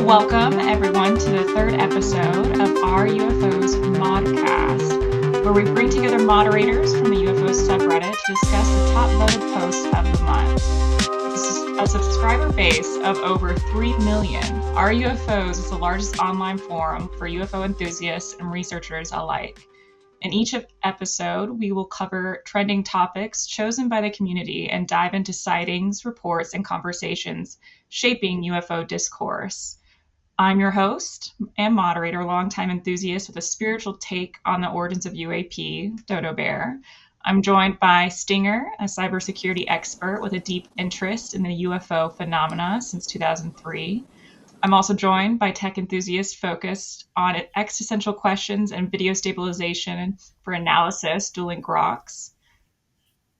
Welcome, everyone, to the third episode of our UFOs Modcast, where we bring together moderators from the UFOs subreddit to discuss the top voted posts of the month. This is a subscriber base of over 3 million. Our UFOs is the largest online forum for UFO enthusiasts and researchers alike. In each episode, we will cover trending topics chosen by the community and dive into sightings, reports, and conversations shaping UFO discourse. I'm your host and moderator, longtime enthusiast with a spiritual take on the origins of UAP, Dodo Bear. I'm joined by Stinger, a cybersecurity expert with a deep interest in the UFO phenomena since 2003. I'm also joined by tech enthusiasts focused on existential questions and video stabilization for analysis, Dueling Groks.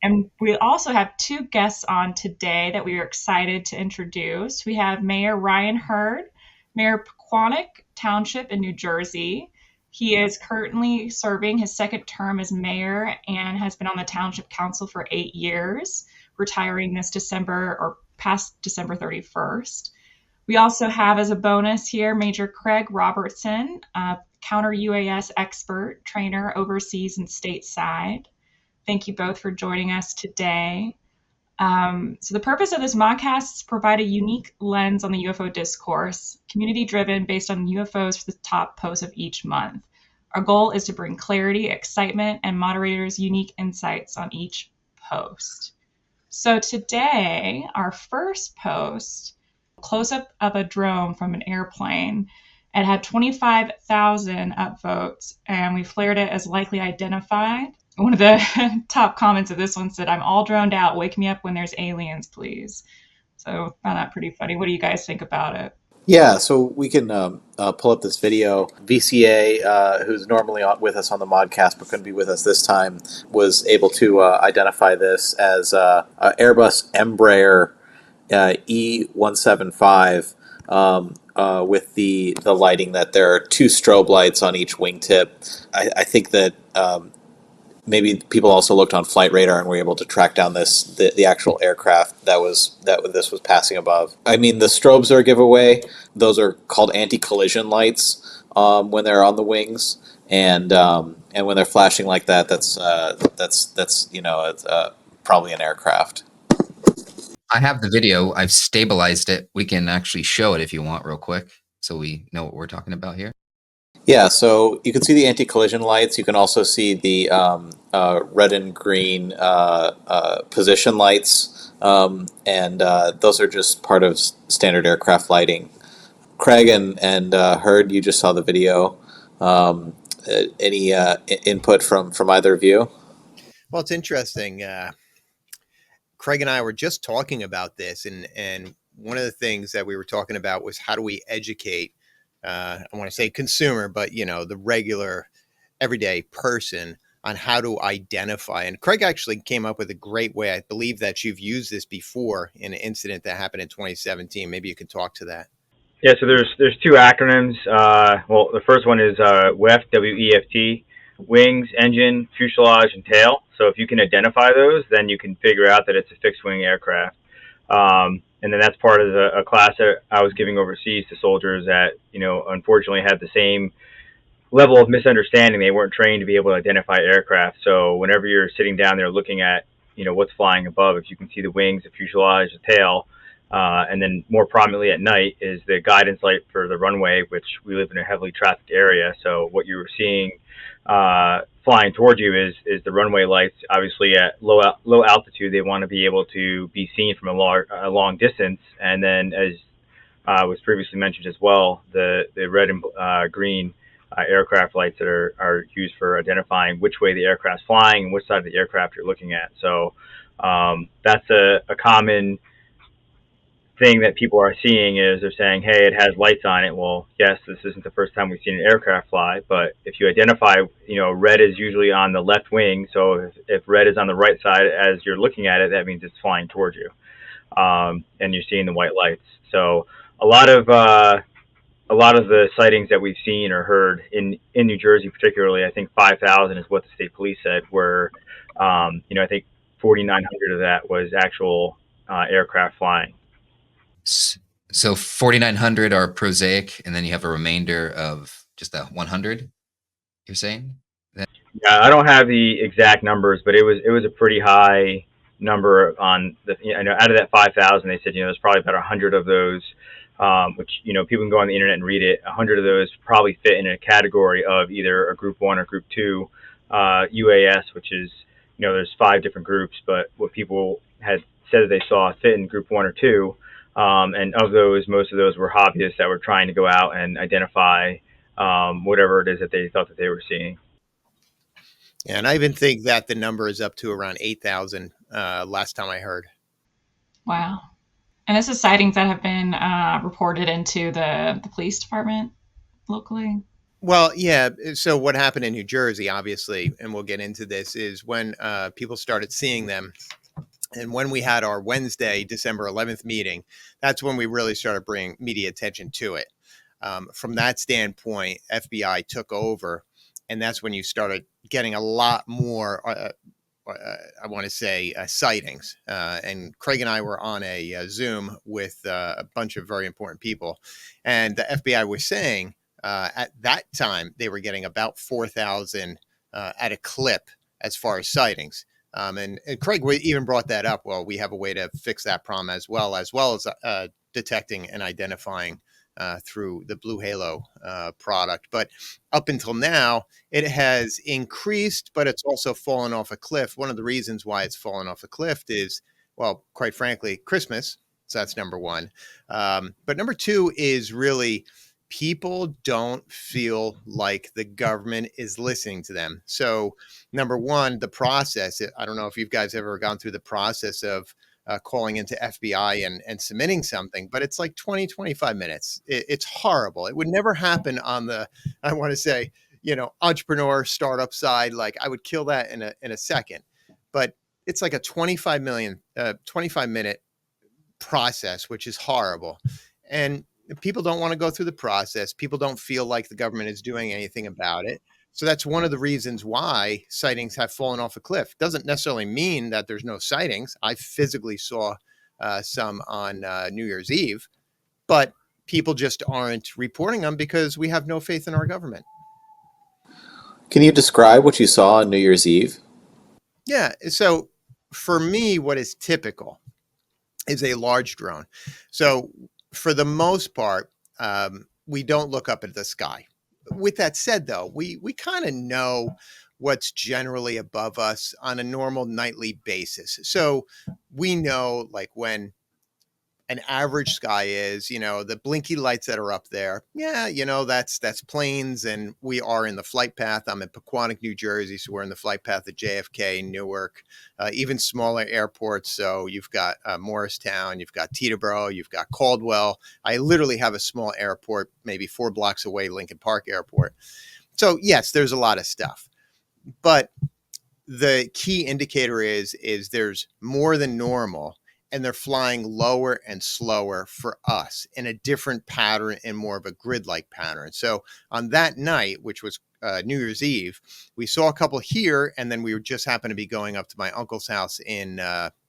And we also have two guests on today that we are excited to introduce. We have Mayor Ryan Herd, Mayor of Pequannock Township in New Jersey. He is currently serving his second term as mayor and has been on the township council for 8 years, retiring this December or past December 31st. We also have as a bonus here Major Craig Robertson, a counter UAS expert, trainer overseas and stateside. Thank you both for joining us today. So the purpose of this modcast is to provide a unique lens on the UFO discourse, community-driven based on UFOs for the top posts of each month. Our goal is to bring clarity, excitement, and moderators' unique insights on each post. So today, our first post, close-up of a drone from an airplane. It had 25,000 upvotes, and we flared it as likely identified. One of the top comments of this one said, "I'm all droned out. Wake me up when there's aliens, please." So I found that pretty funny. What do you guys think about it? Yeah, so we can pull up this video. VCA, who's normally with us on the modcast but couldn't be with us this time, was able to identify this as Airbus Embraer E175 with the lighting that there are two strobe lights on each wingtip. I think that maybe people also looked on flight radar and were able to track down the actual aircraft that this was passing above. I mean, the strobes are a giveaway. Those are called anti-collision lights when they're on the wings, and when they're flashing like that, that's probably an aircraft. I have the video. I've stabilized it. We can actually show it if you want real quick so we know what we're talking about here. Yeah, so you can see the anti-collision lights. You can also see the red and green position lights, and those are just part of standard aircraft lighting. Craig and Herd, you just saw the video. Any input from either of you? Well, it's interesting. Craig and I were just talking about this, and one of the things that we were talking about was how do we educate, I want to say consumer, but the regular everyday person on how to identify. And Craig actually came up with a great way. I believe that you've used this before in an incident that happened in 2017. Maybe you can talk to that. Yeah, so there's two acronyms. Well, the first one is WEFT, W-E-F-T, wings, engine, fuselage, and tail. So if you can identify those, then you can figure out that it's a fixed-wing aircraft. And then that's part of a class that I was giving overseas to soldiers that, unfortunately had the same level of misunderstanding. They weren't trained to be able to identify aircraft. So whenever you're sitting down there looking at, what's flying above, if you can see the wings, the fuselage, the tail, and then more prominently at night is the guidance light for the runway, which we live in a heavily trafficked area. So what you were seeing flying towards you is the runway lights. Obviously at low altitude, they want to be able to be seen from a long distance. And then, as was previously mentioned as well, the red and green aircraft lights that are used for identifying which way the aircraft's flying and which side of the aircraft you're looking at. So that's a common thing that people are seeing is they're saying, hey, it has lights on it. Well, yes, this isn't the first time we've seen an aircraft fly, but if you identify, red is usually on the left wing. So if red is on the right side as you're looking at it, that means it's flying towards you. And you're seeing the white lights. So a lot of the sightings that we've seen or heard in New Jersey, particularly, I think 5,000 is what the state police said, were, I think 4,900 of that was actual aircraft flying. So 4,900 are prosaic, and then you have a remainder of just the 100. You're saying? Yeah, I don't have the exact numbers, but it was a pretty high number on the. I know out of that 5,000, they said there's probably about 100 of those, which people can go on the internet and read it. 100 of those probably fit in a category of either a group 1 or group 2 UAS, which is there's 5 different groups, but what people had said that they saw fit in group 1 or 2, and of those, most of those were hobbyists that were trying to go out and identify whatever it is that they thought that they were seeing. Yeah, and I even think that the number is up to around 8,000 last time I heard. Wow. And this is sightings that have been reported into the police department locally? Well, yeah. So what happened in New Jersey, obviously, and we'll get into this, is when people started seeing them. And when we had our Wednesday, December 11th meeting, that's when we really started bringing media attention to it. From that standpoint, FBI took over, and that's when you started getting a lot more, I want to say, sightings. And Craig and I were on a Zoom with a bunch of very important people. And the FBI was saying at that time, they were getting about 4,000 at a clip as far as sightings. And Craig even brought that up. Well, we have a way to fix that problem as well as detecting and identifying through the Blue Halo product. But up until now, it has increased, but it's also fallen off a cliff. One of the reasons why it's fallen off a cliff is, well, quite frankly, Christmas. So that's number one. But number two is really people don't feel like the government is listening to them. So number one, the process, I don't know if you guys ever gone through the process of calling into FBI and submitting something, but it's like 20, 25 minutes. It's horrible. It would never happen on the, I want to say, entrepreneur startup side. Like I would kill that in a second, but it's like a 25 minute process, which is horrible. And people don't want to go through the process. People don't feel like the government is doing anything about it. So that's one of the reasons why sightings have fallen off a cliff. Doesn't necessarily mean that there's no sightings. I physically saw some on New Year's Eve, but people just aren't reporting them because we have no faith in our government. Can you describe what you saw on New Year's Eve? Yeah. So for me, what is typical is a large drone. So for the most part, we don't look up at the sky. With that said, though, we kind of know what's generally above us on a normal nightly basis. So we know like when an average sky is, the blinky lights that are up there. Yeah, that's planes, and we are in the flight path. I'm in Pequannock, New Jersey, so we're in the flight path of JFK, Newark, even smaller airports. So you've got Morristown, you've got Teterboro, you've got Caldwell. I literally have a small airport, maybe 4 blocks away, Lincoln Park Airport. So yes, there's a lot of stuff, but the key indicator is there's more than normal. And they're flying lower and slower for us in a different pattern and more of a grid-like pattern. So on that night, which was New Year's Eve, we saw a couple here, and then we just happened to be going up to my uncle's house in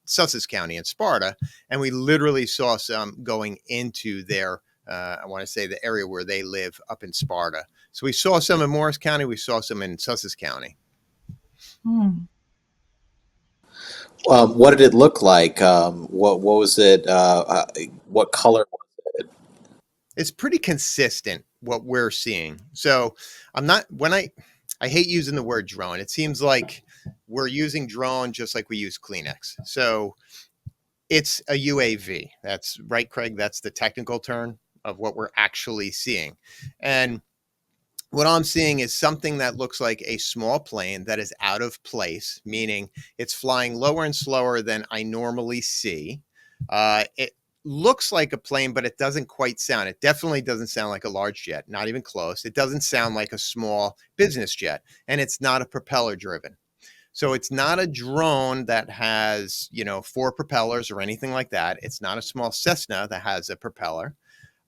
Sussex County in Sparta, and we literally saw some going into their, I want to say the area where they live up in Sparta. So we saw some in Morris County, we saw some in Sussex County. What did it look like? What was it? What color was it? It's pretty consistent what we're seeing. So I hate using the word drone. It seems like we're using drone just like we use Kleenex. So it's a UAV. That's right, Craig. That's the technical term of what we're actually seeing. And what I'm seeing is something that looks like a small plane that is out of place, meaning it's flying lower and slower than I normally see. It looks like a plane, but it doesn't quite sound. It definitely doesn't sound like a large jet, not even close. It doesn't sound like a small business jet, and it's not a propeller driven. So it's not a drone that has, 4 propellers or anything like that. It's not a small Cessna that has a propeller.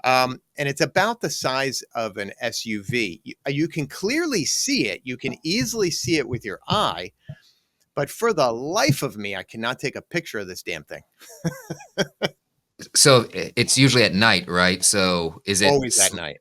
And it's about the size of an SUV. You can clearly see it. You can easily see it with your eye. But for the life of me, I cannot take a picture of this damn thing. So it's usually at night, right? So is it Always at night.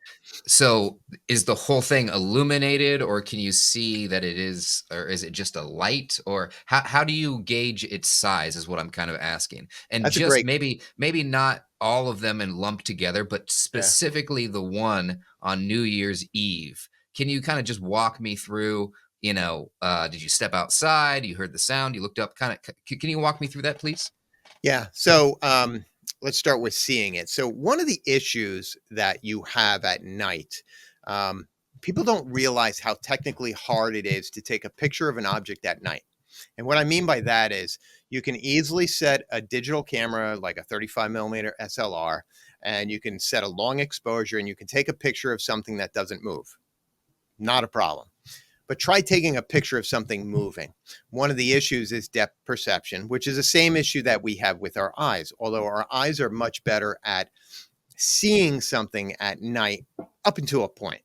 so is the whole thing illuminated, or can you see that it is, or is it just a light, or how do you gauge its size is what I'm kind of asking. And That's a just great, maybe not all of them and lumped together, but yeah. specifically the one on New Year's Eve. Can you kind of just walk me through, did you step outside, you heard the sound, you looked up, kind of, can you walk me through that, please? Yeah. So let's start with seeing it. So one of the issues that you have at night, um, people don't realize how technically hard it is to take a picture of an object at night. And what I mean by that is you can easily set a digital camera like a 35 millimeter SLR, and you can set a long exposure and you can take a picture of something that doesn't move. Not a problem. But try taking a picture of something moving. One of the issues is depth perception, which is the same issue that we have with our eyes, although our eyes are much better at seeing something at night up until a point.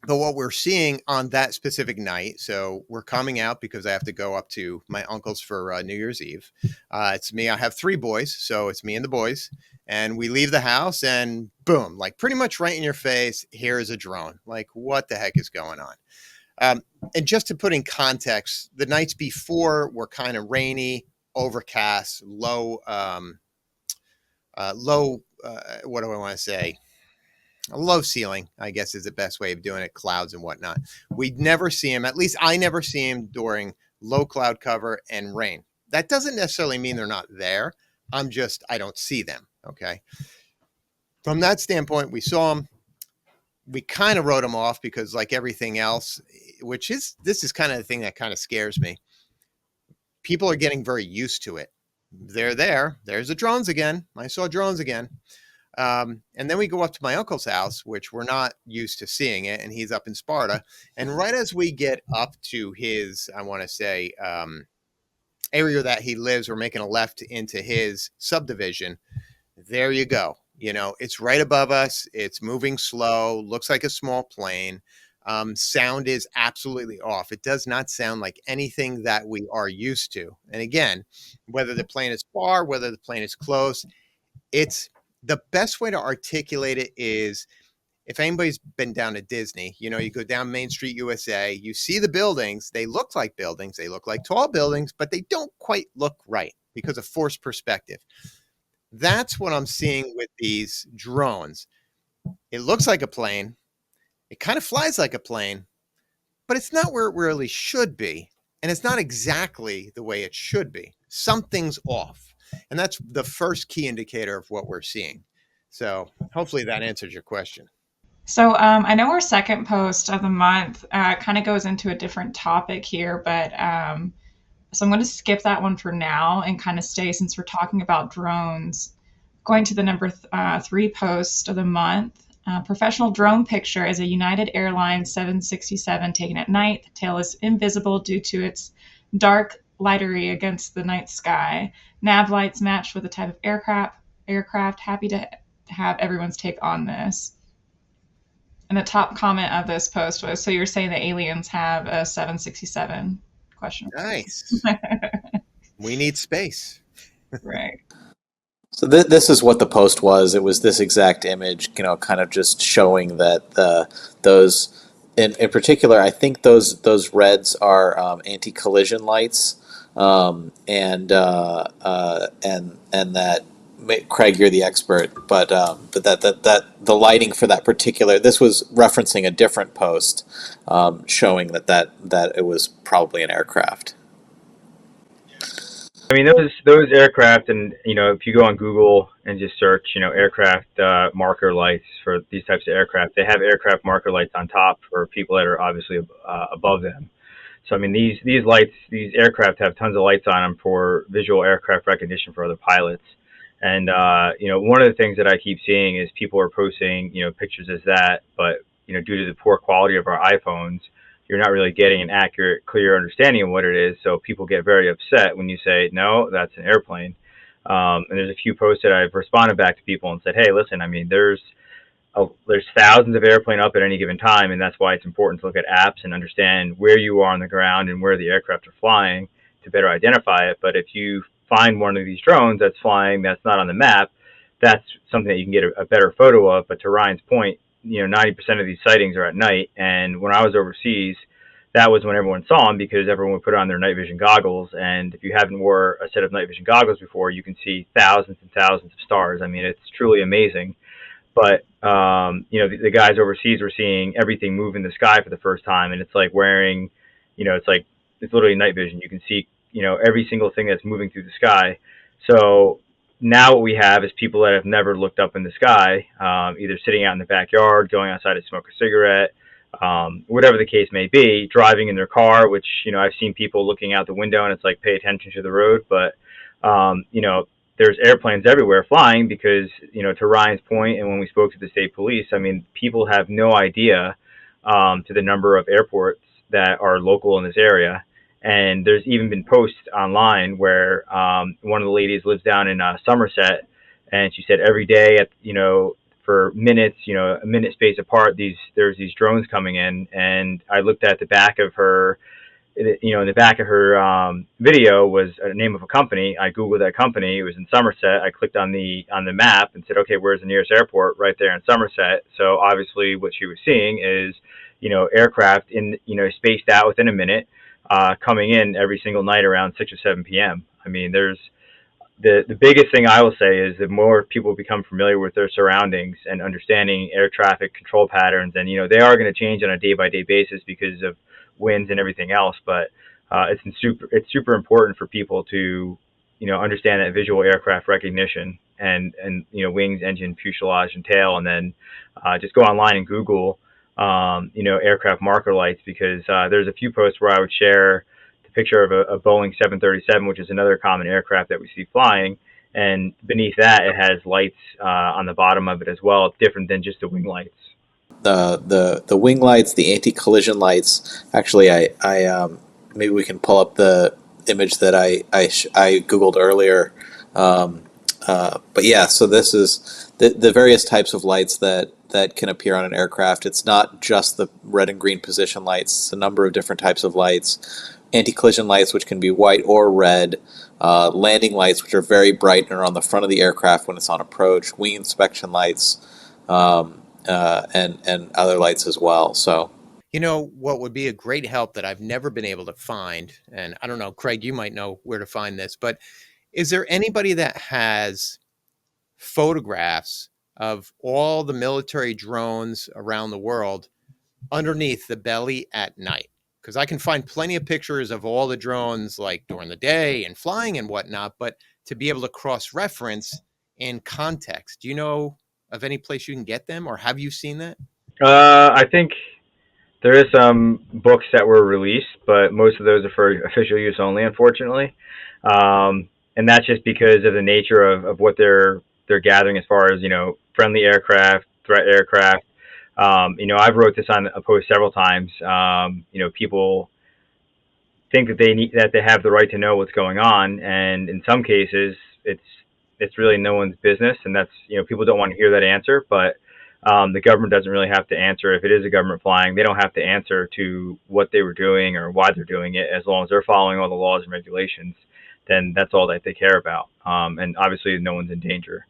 But what we're seeing on that specific night, so we're coming out because I have to go up to my uncle's for New Year's Eve. It's me. I have 3 boys, so it's me and the boys. And we leave the house and boom, like pretty much right in your face, here's a drone. Like, what the heck is going on? And just to put in context, the nights before were kind of rainy, overcast, low, what do I want to say? A low ceiling, I guess, is the best way of doing it, clouds and whatnot. We'd never see him, at least I never see him during low cloud cover and rain. That doesn't necessarily mean they're not there. I don't see them, okay? From that standpoint, we saw him. We kind of wrote him off because like everything else, this is kind of the thing that kind of scares me. People are getting very used to it. They're there. There's the drones again. I saw drones again. And then we go up to my uncle's house, which we're not used to seeing it, and he's up in Sparta. And right as we get up to his, I want to say, area that he lives, we're making a left into his subdivision. There you go. It's right above us. It's moving slow, looks like a small plane. Sound is absolutely off. It does not sound like anything that we are used to. And again, whether the plane is far, whether the plane is close, the best way to articulate it is if anybody's been down to Disney, you go down Main Street, USA, you see the buildings. They look like buildings. They look like tall buildings, but they don't quite look right because of forced perspective. That's what I'm seeing with these drones. It looks like a plane. It kind of flies like a plane, but it's not where it really should be. And it's not exactly the way it should be. Something's off. And that's the first key indicator of what we're seeing. So hopefully that answers your question. So I know our second post of the month kind of goes into a different topic here, but so I'm going to skip that one for now and kind of stay, since we're talking about drones, going to the number 3 post of the month. Professional drone picture is a United Airlines 767 taken at night. The tail is invisible due to its dark lightery against the night sky. Nav lights matched with the type of aircraft. Happy to have everyone's take on this. And the top comment of this post was, so you're saying the aliens have a 767? Question. Nice. We need space. Right. So this is what the post was. It was this exact image, kind of just showing that those, in particular, I think those reds are anti-collision lights, and that Craig, you're the expert, but that the lighting for that particular, this was referencing a different post, showing that it was probably an aircraft. I mean, those aircraft, and if you go on Google and just search, aircraft marker lights for these types of aircraft, they have aircraft marker lights on top for people that are obviously above them. So I mean, these lights, these aircraft have tons of lights on them for visual aircraft recognition for other pilots. And one of the things that I keep seeing is people are posting pictures as that, but due to the poor quality of our iPhones, you're not really getting an accurate, clear understanding of what it is. So people get very upset when you say, no, that's an airplane. And there's a few posts that I've responded back to people and said, hey, listen, I mean, there's thousands of airplane up at any given time, and that's why it's important to look at apps and understand where you are on the ground and where the aircraft are flying to better identify it. But if you find one of these drones that's flying that's not on the map, that's something that you can get a better photo of. But to Ryan's point, 90% of these sightings are at night. And when I was overseas, that was when everyone saw them, because everyone would put on their night vision goggles. And if you haven't wore a set of night vision goggles before, you can see thousands and thousands of stars. I mean, it's truly amazing. But, the guys overseas were seeing everything move in the sky for the first time. And it's like wearing, it's literally night vision. You can see, every single thing that's moving through the sky. So now what we have is people that have never looked up in the sky, either sitting out in the backyard, going outside to smoke a cigarette, whatever the case may be, driving in their car, which, I've seen people looking out the window and it's like, pay attention to the road. But, there's airplanes everywhere flying because, to Ryan's point, and when we spoke to the state police, I mean, people have no idea to the number of airports that are local in this area. And there's even been posts online where one of the ladies lives down in Somerset, and she said every day for minutes, a minute space apart, there's these drones coming in. And I looked at the back of her, in the back of her video was a name of a company. I Googled that company. It was in Somerset. I clicked on the map and said, okay, where's the nearest airport? Right there in Somerset. So obviously what she was seeing is, aircraft spaced out within a minute, coming in every single night around 6 or 7 p.m. I mean, there's the biggest thing I will say is the more people become familiar with their surroundings and understanding air traffic control patterns, and, they are going to change on a day-by-day basis because of winds and everything else, but it's super important for people to understand that visual aircraft recognition and wings, engine, fuselage, and tail, and then just go online and Google aircraft marker lights, because there's a few posts where I would share the picture of a Boeing 737, which is another common aircraft that we see flying, and beneath that it has lights on the bottom of it as well, different than just the wing lights. The wing lights, the anti-collision lights. Actually, I maybe we can pull up the image that I Googled earlier. But yeah, so this is the various types of lights that can appear on an aircraft. It's not just the red and green position lights. It's a number of different types of lights. Anti-collision lights, which can be white or red. Landing lights, which are very bright and are on the front of the aircraft when it's on approach. Wing inspection lights. And other lights as well. So, what would be a great help that I've never been able to find, and I don't know, Craig, you might know where to find this, but is there anybody that has photographs of all the military drones around the world underneath the belly at night? Because I can find plenty of pictures of all the drones like during the day and flying and whatnot, but to be able to cross-reference in context, do you know of any place you can get them, or have you seen that? I think there is some books that were released, but most of those are for official use only, unfortunately. And that's just because of the nature of what they're gathering as far as, friendly aircraft, threat aircraft. I've wrote this on a post several times. People think that they have the right to know what's going on, and in some cases it's really no one's business, and that's, people don't want to hear that answer, but the government doesn't really have to answer. If it is a government flying, they don't have to answer to what they were doing or why they're doing it. As long as they're following all the laws and regulations, then that's all that they care about. And obviously no one's in danger.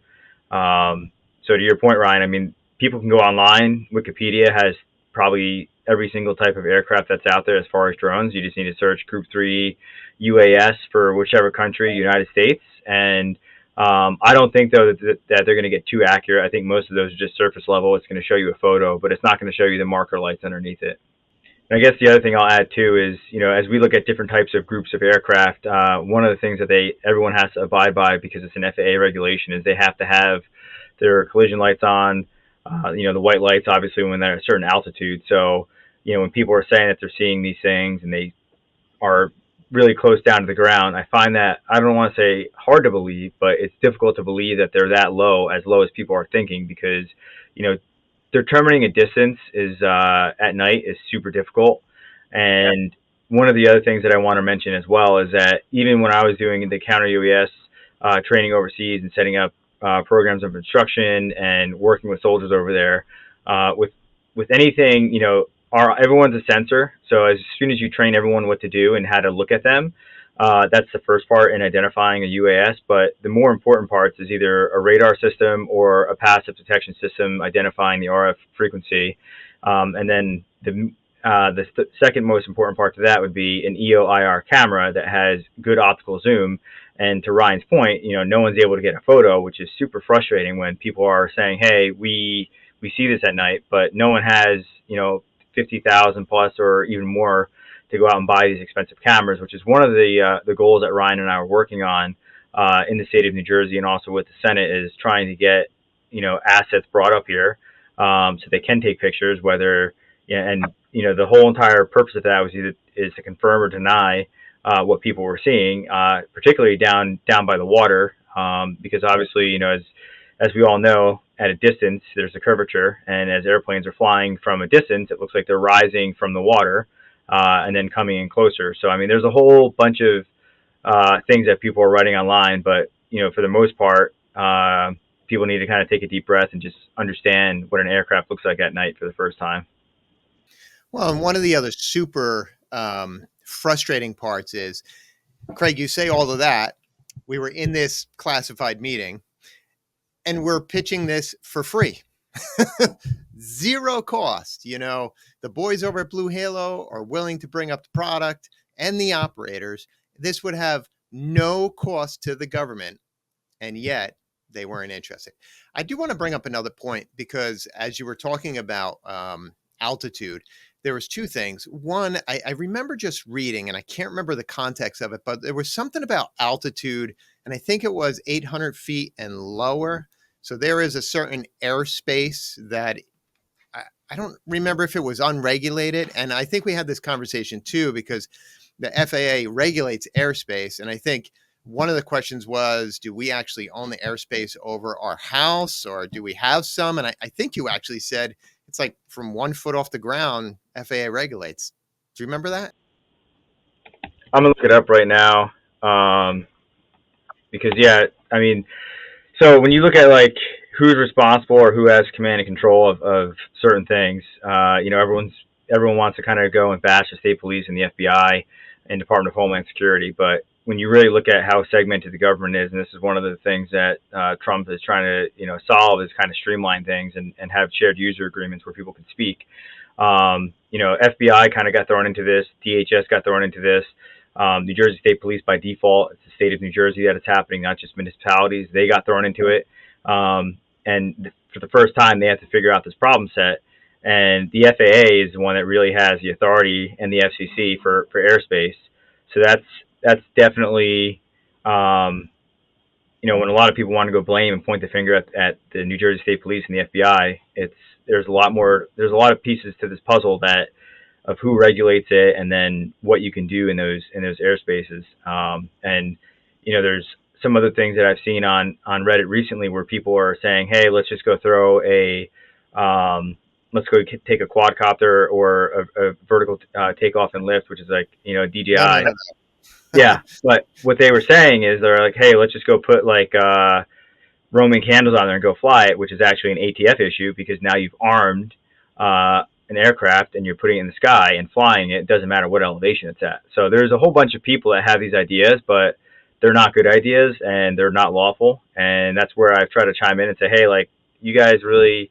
So to your point, Ryan, I mean, people can go online. Wikipedia has probably every single type of aircraft that's out there as far as drones. You just need to search Group 3 UAS for whichever country, United States, and I don't think, though, that they're going to get too accurate. I think most of those are just surface level. It's going to show you a photo, but it's not going to show you the marker lights underneath it. And I guess the other thing I'll add, too, is, as we look at different types of groups of aircraft, one of the things that everyone has to abide by, because it's an FAA regulation, is they have to have their collision lights on, the white lights, obviously, when they're at a certain altitude. So, when people are saying that they're seeing these things and they are really close down to the ground, I find that, I don't want to say hard to believe, but it's difficult to believe that they're that low as people are thinking, because, determining a distance is at night is super difficult. And one of the other things that I want to mention as well is that even when I was doing the counter UAS training overseas and setting up programs of instruction and working with soldiers over there, with anything, everyone's a sensor. So as soon as you train everyone what to do and how to look at them, That's the first part in identifying a UAS, but the more important parts is either a radar system or a passive detection system identifying the RF frequency. And then the second most important part to that would be an EO/IR camera that has good optical zoom. And to Ryan's point, no one's able to get a photo, which is super frustrating when people are saying, "Hey, we see this at night," but no one has 50,000 plus or even more to go out and buy these expensive cameras, which is one of the goals that Ryan and I are working on in the state of New Jersey and also with the Senate, is trying to get assets brought up here so they can take pictures. The whole entire purpose of that is to confirm or deny what people were seeing, particularly down by the water, because obviously as we all know, at a distance there's a curvature, and as airplanes are flying from a distance, it looks like they're rising from the water. And then coming in closer. So, I mean, there's a whole bunch of things that people are writing online, but, for the most part, people need to kind of take a deep breath and just understand what an aircraft looks like at night for the first time. Well, and one of the other super frustrating parts is, Craig, you say all of that. We were in this classified meeting and we're pitching this for free. Zero cost. The boys over at Blue Halo are willing to bring up the product and the operators. This would have no cost to the government, and yet they weren't interested. I do want to bring up another point, because as you were talking about altitude, there was two things. One, I remember just reading, and I can't remember the context of it, but there was something about altitude, and I think it was 800 feet and lower. So there is a certain airspace that I don't remember if it was unregulated. And I think we had this conversation too, because the FAA regulates airspace. And I think one of the questions was, do we actually own the airspace over our house, or do we have some? And I think you actually said it's like from 1 foot off the ground, FAA regulates. Do you remember that? I'm going to look it up right now because, so when you look at like who's responsible or who has command and control of certain things, everyone wants to kind of go and bash the state police and the FBI and Department of Homeland Security. But when you really look at how segmented the government is, and this is one of the things that Trump is trying to solve, is kind of streamline things and have shared user agreements where people can speak. FBI kind of got thrown into this. DHS got thrown into this. New Jersey State Police, by default, it's the state of New Jersey that it's happening, not just municipalities. They got thrown into it. And for the first time, they have to figure out this problem set. And the FAA is the one that really has the authority, and the FCC for airspace. So that's definitely, when a lot of people want to go blame and point the finger at the New Jersey State Police and the FBI, there's a lot of pieces to this puzzle of who regulates it, and then what you can do in those airspaces. There's some other things that I've seen on Reddit recently where people are saying, hey, let's just go throw let's go take a quadcopter or a vertical takeoff and lift, which is like, DJI. No. Yeah. But what they were saying is they're like, hey, let's just go put like Roman candles on there and go fly it, which is actually an ATF issue, because now you've armed an aircraft and you're putting it in the sky and flying it. It doesn't matter what elevation it's at. So there's a whole bunch of people that have these ideas, but they're not good ideas and they're not lawful. And that's where I've tried to chime in and say, hey, like, you guys really,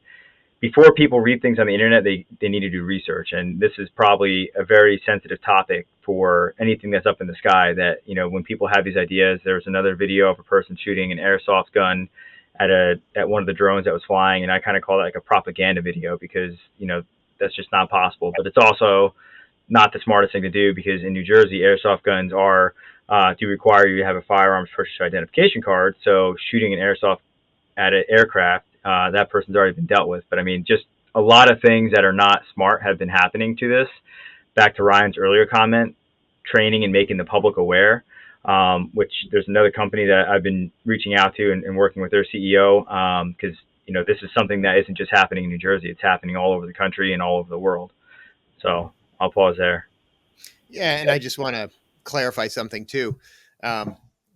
before people read things on the internet, they need to do research. And this is probably a very sensitive topic for anything that's up in the sky, that, when people have these ideas. There was another video of a person shooting an airsoft gun at one of the drones that was flying. And I kind of call it like a propaganda video, because, that's just not possible. But it's also not the smartest thing to do, because in New Jersey, airsoft guns do require you to have a firearms purchase identification card. So shooting an airsoft at an aircraft, that person's already been dealt with. But I mean, just a lot of things that are not smart have been happening to this. Back to Ryan's earlier comment, training and making the public aware, which there's another company that I've been reaching out to and working with their CEO, because this is something that isn't just happening in New Jersey. It's happening all over the country and all over the world. So I'll pause there. Yeah, and I just want to clarify something too.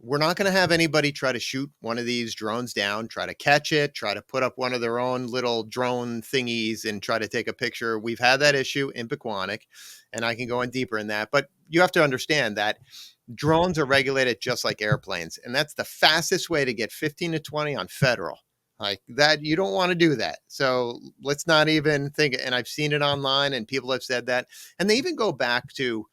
We're not going to have anybody try to shoot one of these drones down, try to catch it, try to put up one of their own little drone thingies and try to take a picture. We've had that issue in Pequannock, and I can go in deeper in that. But you have to understand that Drones are regulated just like airplanes, and that's the fastest way to get 15 to 20 on federal. Like that, you don't want to do that. So let's not even think. And I've seen it online, and people have said that. And they even go back to,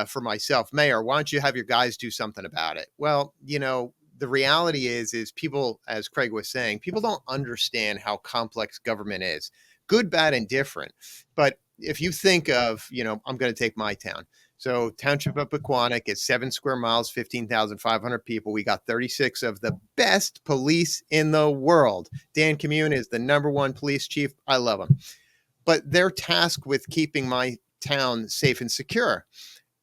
for myself, Mayor, why don't you have your guys do something about it? Well, the reality is people, as Craig was saying, people don't understand how complex government is, good, bad, and different. But if you think of, I'm going to take my town. So Township of Pequannock is 7 square miles, 15,500 people. We got 36 of the best police in the world. Dan Commune is the #1 police chief. I love him. But they're tasked with keeping my town safe and secure.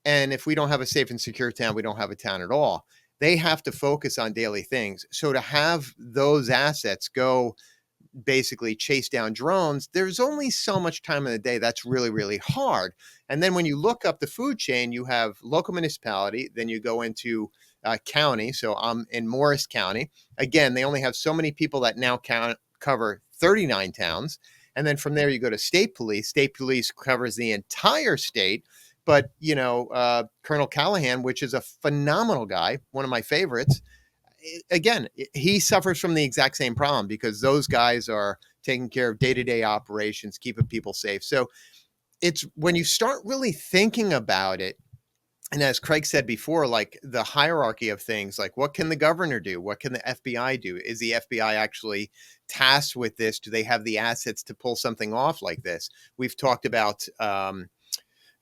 And if we don't have a safe and secure town, we don't have a town at all. They have to focus on daily things. So to have those assets go basically chase down drones, there's only so much time in the day that's really, really hard. And then when you look up the food chain, you have local municipality, then you go into county. So I'm in Morris County. Again, they only have so many people that now cover 39 towns. And then from there, you go to state police. State police covers the entire state. But, Colonel Callahan, which is a phenomenal guy, one of my favorites, again, he suffers from the exact same problem because those guys are taking care of day-to-day operations, keeping people safe. So it's when you start really thinking about it, and as Craig said before, like the hierarchy of things, like what can the governor do? What can the FBI do? Is the FBI actually tasked with this? Do they have the assets to pull something off like this? We've talked about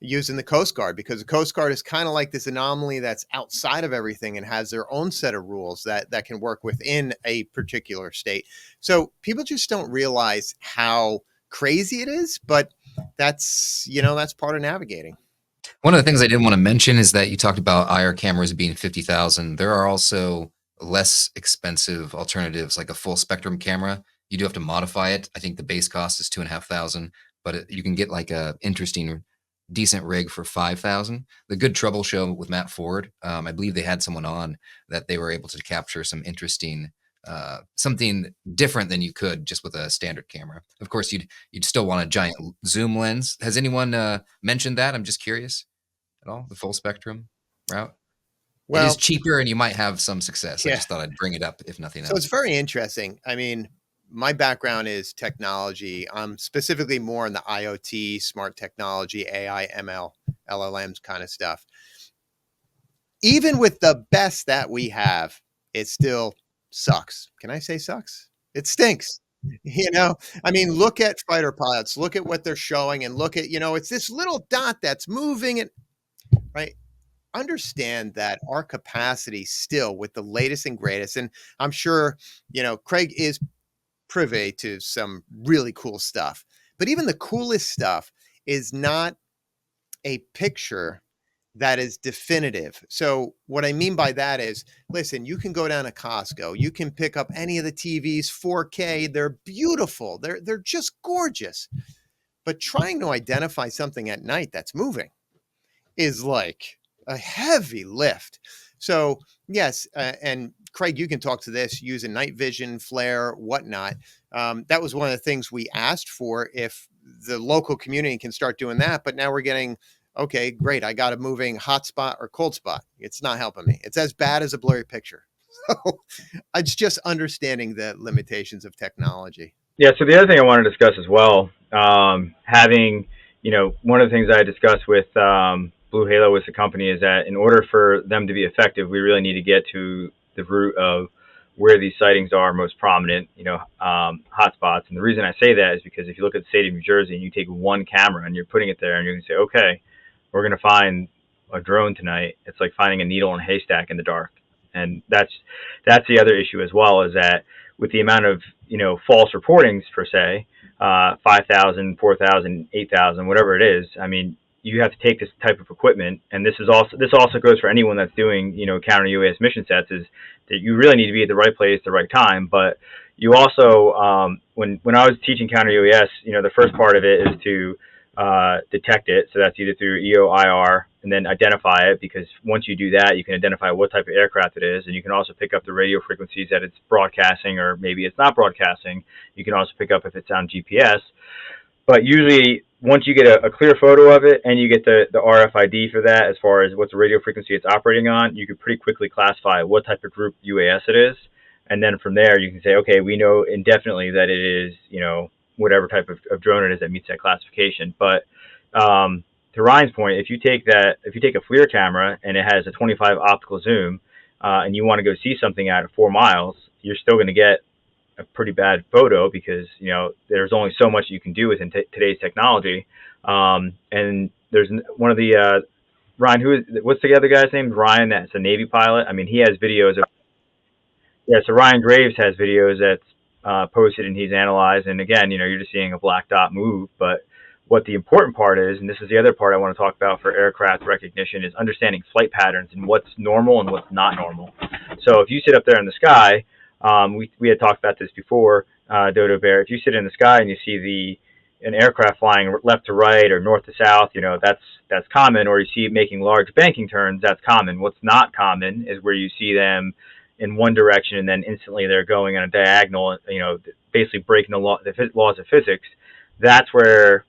using the Coast Guard, because the Coast Guard is kind of like this anomaly that's outside of everything and has their own set of rules that can work within a particular state. So people just don't realize how crazy it is, but that's part of navigating. One of the things I did want to mention is that you talked about IR cameras being 50,000. There are also less expensive alternatives, like a full spectrum camera. You do have to modify it. I think the base cost is 2,500, but you can get like a interesting, decent rig for 5,000. The Good Trouble show with Matt Ford, I believe they had someone on that they were able to capture some interesting, something different than you could just with a standard camera. Of course, you'd still want a giant zoom lens. Has anyone mentioned that? I'm just curious at all, the full spectrum route. Well, it is cheaper and you might have some success. Yeah. I just thought I'd bring it up if nothing else. So it's very interesting. I mean, my background is technology. I'm specifically more in the IoT, smart technology, AI, ML, LLMs kind of stuff. Even with the best that we have, it still sucks. Can I say sucks? It stinks. I mean, look at fighter pilots, look at what they're showing, and look at, it's this little dot that's moving it, right? Understand that our capacity still with the latest and greatest, and I'm sure, Craig is privy to some really cool stuff, but even the coolest stuff is not a picture that is definitive. So what I mean by that is, listen, you can go down to Costco, you can pick up any of the TVs, 4K, they're beautiful, they're just gorgeous, but trying to identify something at night that's moving is like a heavy lift. So yes, and Craig, you can talk to this using night vision, flare, whatnot. That was one of the things we asked for, if the local community can start doing that. But now we're getting, okay, great, I got a moving hot spot or cold spot. It's not helping me. It's as bad as a blurry picture. So it's just understanding the limitations of technology. Yeah, so the other thing I want to discuss as well, having, one of the things I discussed with Blue Halo with the company is that in order for them to be effective, we really need to get to the root of where these sightings are most prominent, hotspots. And the reason I say that is because if you look at the state of New Jersey and you take one camera and you're putting it there and you're going to say, okay, we're going to find a drone tonight, it's like finding a needle in a haystack in the dark. And that's the other issue as well, is that with the amount of, false reportings per se, 5,000, 4,000, 8,000, whatever it is, I mean, you have to take this type of equipment, and this also goes for anyone that's doing, counter UAS mission sets, is that you really need to be at the right place at the right time. But you also, when I was teaching counter UAS, the first part of it is to detect it. So that's either through EO, IR, and then identify it, because once you do that, you can identify what type of aircraft it is, and you can also pick up the radio frequencies that it's broadcasting, or maybe it's not broadcasting. You can also pick up if it's on GPS. But usually once you get a clear photo of it and you get the RFID for that, as far as what the radio frequency it's operating on, you can pretty quickly classify what type of group UAS it is. And then from there, you can say, okay, we know indefinitely that it is, whatever type of drone it is that meets that classification. But to Ryan's point, if you take a FLIR camera and it has a 25 optical zoom, and you want to go see something at 4 miles, you're still going to get a pretty bad photo, because there's only so much you can do within today's technology. And there's one of the Ryan, what's the other guy's name? Ryan, that's a Navy pilot. I mean, he has videos of, so Ryan Graves has videos that's posted and he's analyzed. And again, you're just seeing a black dot move. But what the important part is, and this is the other part I want to talk about for aircraft recognition, is understanding flight patterns and what's normal and what's not normal. So if you sit up there in the sky, we had talked about this before, Dodo Bear. If you sit in the sky and you see an aircraft flying left to right or north to south, that's common. Or you see it making large banking turns, that's common. What's not common is where you see them in one direction and then instantly they're going on a diagonal, basically breaking the laws of physics. That's where,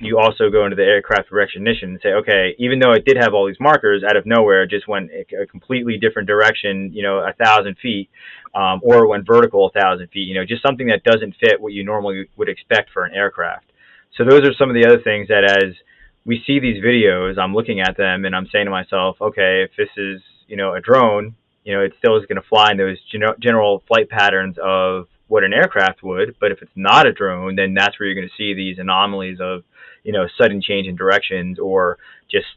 you also go into the aircraft recognition and say, okay, even though it did have all these markers, out of nowhere, it just went a completely different direction, 1,000 feet, or it went vertical 1,000 feet, just something that doesn't fit what you normally would expect for an aircraft. So those are some of the other things that, as we see these videos, I'm looking at them and I'm saying to myself, okay, if this is, a drone, it still is going to fly in those general flight patterns of what an aircraft would. But if it's not a drone, then that's where you're going to see these anomalies of, sudden change in directions, or just,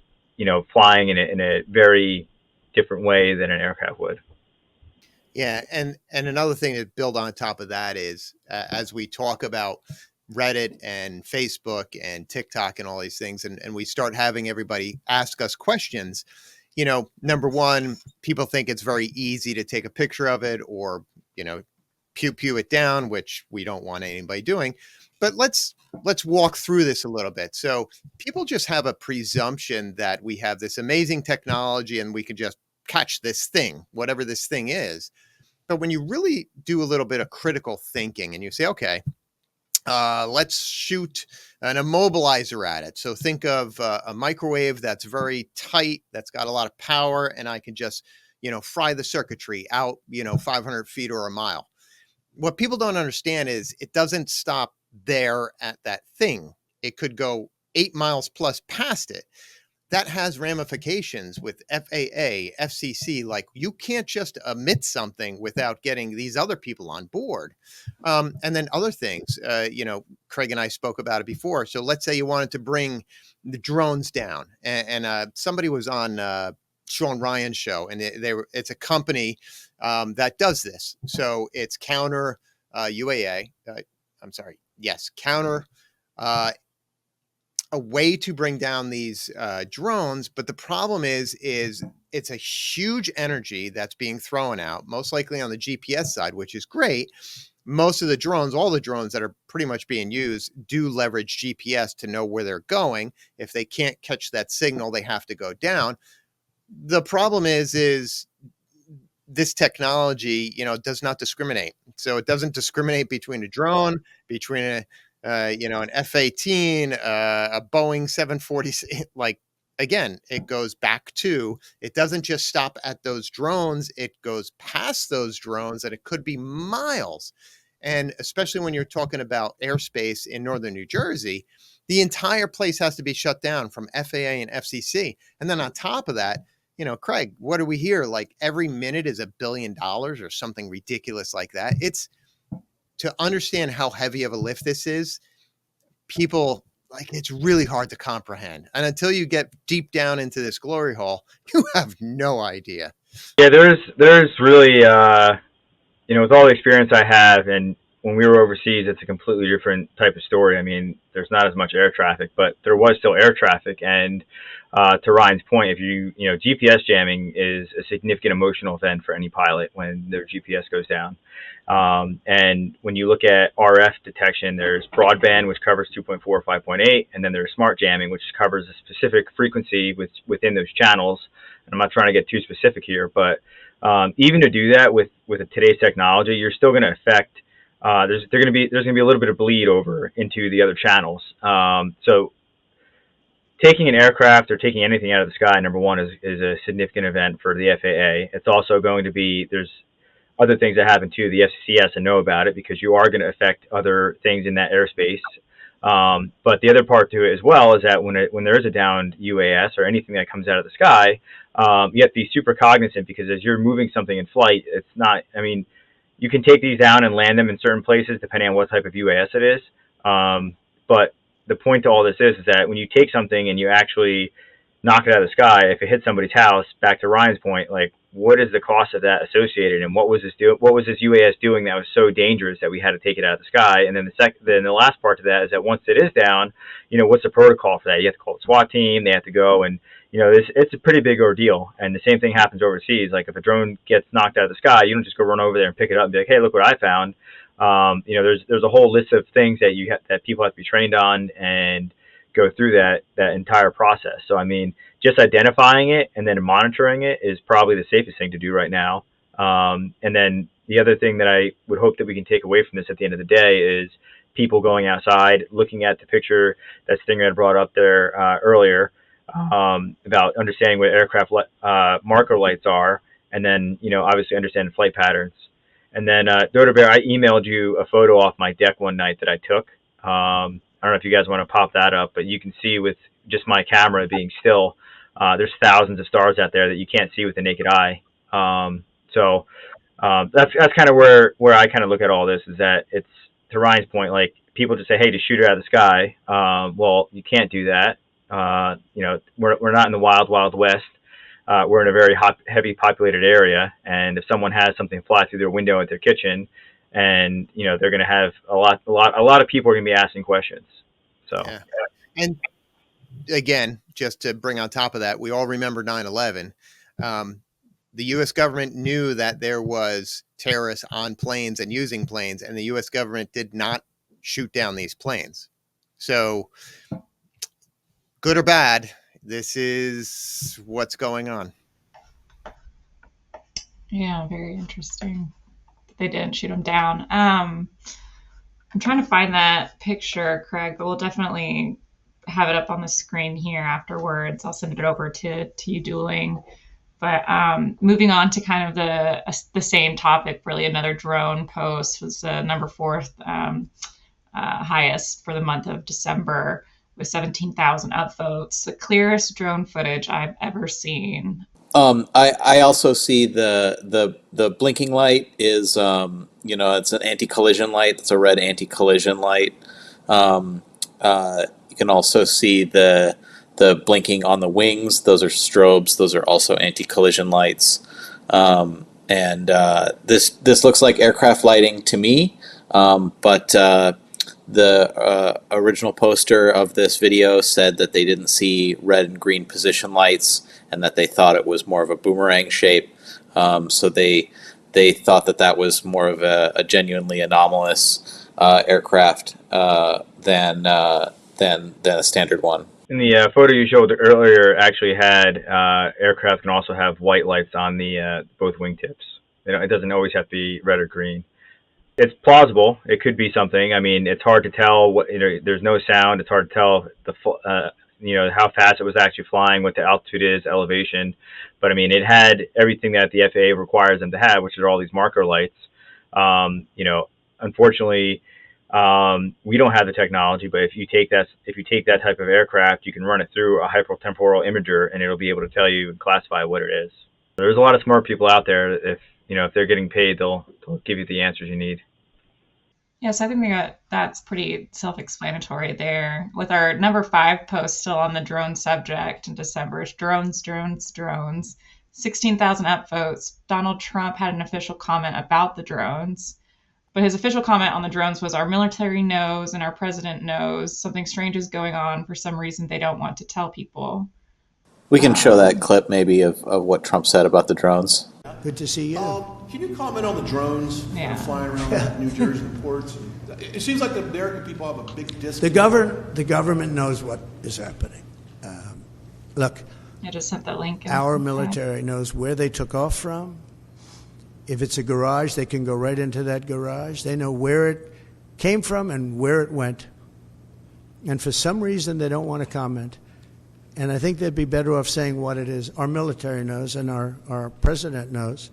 flying in a very different way than an aircraft would. Yeah. And another thing to build on top of that is, as we talk about Reddit and Facebook and TikTok and all these things, and we start having everybody ask us questions, number one, people think it's very easy to take a picture of it or, pew it down, which we don't want anybody doing. But let's walk through this a little bit. So people just have a presumption that we have this amazing technology and we can just catch this thing, whatever this thing is. But when you really do a little bit of critical thinking and you say, okay, let's shoot an immobilizer at it. So think of a microwave that's very tight, that's got a lot of power, and I can just, fry the circuitry out, 500 feet or a mile. What people don't understand is it doesn't stop there at that thing. It could go 8 miles plus past it. That has ramifications with FAA, FCC. Like, you can't just emit something without getting these other people on board. And then other things, Craig and I spoke about it before. So let's say you wanted to bring the drones down, and somebody was on Sean Ryan's show, and it's a company that does this. So it's counter UAA. Counter a way to bring down these drones. But the problem is it's a huge energy that's being thrown out, most likely on the GPS side, which is great. Most of the drones, all the drones that are pretty much being used, do leverage GPS to know where they're going. If they can't catch that signal, they have to go down. The problem is this technology, does not discriminate. So it doesn't discriminate between a drone, between an F-18, a Boeing 747. Like, again, it goes back to, it doesn't just stop at those drones. It goes past those drones, and it could be miles. And especially when you're talking about airspace in northern New Jersey, the entire place has to be shut down from FAA and FCC. And then on top of that, Craig, what do we hear? Like, every minute is $1 billion or something ridiculous like that. It's, to understand how heavy of a lift this is, people, it's really hard to comprehend. And until you get deep down into this glory hole, you have no idea. Yeah, there's really, with all the experience I have, and when we were overseas, it's a completely different type of story. I mean, there's not as much air traffic, but there was still air traffic. And to Ryan's point, if GPS jamming is a significant emotional event for any pilot when their GPS goes down. And when you look at RF detection, there's broadband, which covers 2.4 or 5.8, and then there's smart jamming, which covers a specific frequency within those channels. And I'm not trying to get too specific here, but even to do that with today's technology, you're still going to affect there's going to be a little bit of bleed over into the other channels. So taking an aircraft or taking anything out of the sky, number one, is a significant event for the FAA. It's also going to be, there's other things that happen too. The FCC has to know about it because you are going to affect other things in that airspace. But the other part to it as well is that when there is a downed UAS or anything that comes out of the sky, you have to be super cognizant, because as you're moving something in flight, it's not, I mean, you can take these down and land them in certain places depending on what type of UAS it is. But the point to all this is that when you take something and you actually knock it out of the sky, if it hits somebody's house, back to Ryan's point, like, what is the cost of that associated, and what was this UAS doing that was so dangerous that we had to take it out of the sky? And then the last part to that is that once it is down, what's the protocol for that? You have to call the SWAT team. They have to go, and it's a pretty big ordeal. And the same thing happens overseas. Like, if a drone gets knocked out of the sky, you don't just go run over there and pick it up and be like, hey, look what I found. There's a whole list of things that that people have to be trained on and go through that entire process. So, I mean, just identifying it and then monitoring it is probably the safest thing to do right now. And then the other thing that I would hope that we can take away from this at the end of the day is people going outside, looking at the picture that Stinger had brought up there earlier, about understanding what aircraft marker lights are, and then, obviously understand flight patterns. And then, Dodo Bear, I emailed you a photo off my deck one night that I took. I don't know if you guys want to pop that up, but you can see with just my camera being still, there's thousands of stars out there that you can't see with the naked eye. So that's kind of where I kind of look at all this, is that it's, to Ryan's point, like, people just say, hey, just shoot it out of the sky. Well, you can't do that. We're not in the wild, wild west. We're in a very heavy populated area, and if someone has something fly through their window at their kitchen, and they're going to have a lot of people are going to be asking questions. So, yeah. And again, just to bring on top of that, we all remember 9/11. The U.S. government knew that there was terrorists on planes and using planes, and the U.S. government did not shoot down these planes. So, good or bad, this is what's going on. Yeah, very interesting. They didn't shoot them down. I'm trying to find that picture, Craig, but we'll definitely have it up on the screen here afterwards. I'll send it over to you, Dueling. But moving on to kind of the same topic, really, another drone post was the number 4th highest for the month of December, with 17,000 upvotes, the clearest drone footage I've ever seen. I also see the blinking light is, it's an anti-collision light. It's a red anti-collision light. You can also see the blinking on the wings. Those are strobes. Those are also anti-collision lights. And this looks like aircraft lighting to me. But the original poster of this video said that they didn't see red and green position lights, and that they thought it was more of a boomerang shape. So they thought that was more of a genuinely anomalous aircraft than a standard one. In the photo you showed earlier, actually had aircraft can also have white lights on the both wingtips. It doesn't always have to be red or green. It's plausible. It could be something. I mean, it's hard to tell. There's no sound. It's hard to tell how fast it was actually flying, what the altitude is, elevation. But I mean, it had everything that the FAA requires them to have, which are all these marker lights. Unfortunately, we don't have the technology. But if you take that type of aircraft, you can run it through a hypertemporal imager, and it'll be able to tell you and classify what it is. There's a lot of smart people out there. If they're getting paid, they'll give you the answers you need. Yes, I think that's pretty self-explanatory there. With our number 5 post still on the drone subject in December, drones, 16,000 upvotes. Donald Trump had an official comment about the drones, but his official comment on the drones was, our military knows and our president knows something strange is going on. For some reason, they don't want to tell people. We can show that clip maybe of what Trump said about the drones. Good to see you. Can you comment on the drones flying around New Jersey ports? It seems like the American people have a big disconnect. The government knows what is happening. Look, I just sent the link. Our military knows where they took off from. If it's a garage, they can go right into that garage. They know where it came from and where it went. And for some reason, they don't want to comment. And I think they'd be better off saying what it is. Our military knows and our president knows.